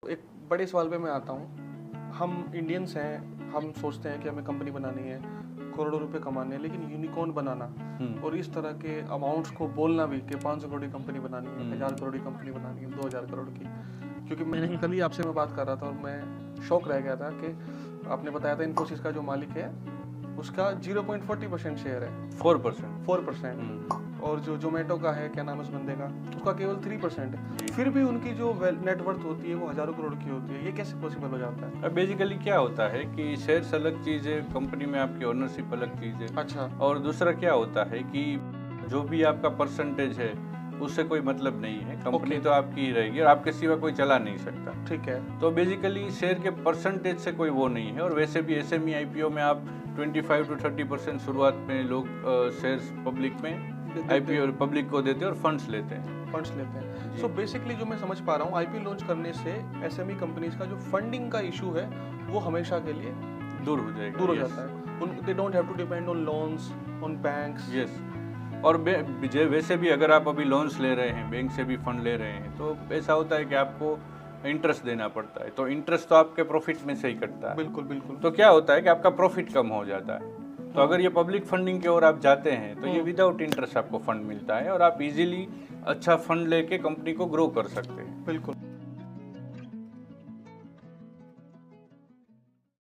एक बड़े सवाल पे मैं आता हूँ। हम इंडियंस हैं, हम सोचते हैं कि हमें कंपनी बनानी है, करोड़ों रुपए कमाने हैं, लेकिन यूनिकॉर्न बनाना और इस तरह के अमाउंट्स को बोलना भी कि 500 करोड़ की कंपनी बनानी है, 1000 करोड़ की कंपनी बनानी है, 2000 करोड़ की। क्योंकि मैंने कल ही आपसे मैं बात कर रहा था और मैं शौक रह गया था कि आपने बताया था इन्फोसिस का जो मालिक है उसका 0.40% शेयर है। 4%। और जो जोमेटो का है, क्या नाम है उस बंदे का, उसका केवल 3% है। फिर भी उनकी जो नेटवर्थ होती है वो हजारों करोड़ की होती है। ये कैसे पॉसिबल हो जाता है? अब बेसिकली क्या होता है कि शेयर्स अलग चीज़ है, कंपनी में आपकी ओनरशिप अलग चीज़ है। अच्छा। और दूसरा क्या होता है कि जो भी आपका परसेंटेज है उससे कोई मतलब नहीं है, कंपनी तो आपकी ही रहेगी और आपके सिवा कोई चला नहीं सकता। ठीक है। तो बेसिकली शेयर के परसेंटेज से कोई वो नहीं है। और वैसे भी एसएमई आईपीओ में आप 25 to 30% शुरुआत में लोग शेयर्स पब्लिक में आईपीओ पब्लिक को देते हैं और फंड्स लेते हैं। सो बेसिकली जो मैं समझ पा रहा हूँ, आईपीओ लॉन्च करने से एसएमई कंपनीज का जो फंडिंग का इशू है वो हमेशा के लिए दूर हो जाता है। They don't have to depend on loans, on banks. Yes. और वैसे भी अगर आप अभी लोन्स ले रहे हैं, बैंक से भी फंड ले रहे हैं, तो ऐसा होता है कि आपको इंटरेस्ट देना पड़ता है। तो इंटरेस्ट तो आपके प्रॉफिट में से ही कटता है। बिल्कुल। तो क्या होता है कि आपका प्रॉफिट कम हो जाता है। तो अगर ये पब्लिक फंडिंग की ओर आप जाते हैं तो ये विदाउट इंटरेस्ट आपको फंड मिलता है और आप इजीली अच्छा फंड लेके कंपनी को ग्रो कर सकते हैं। बिल्कुल।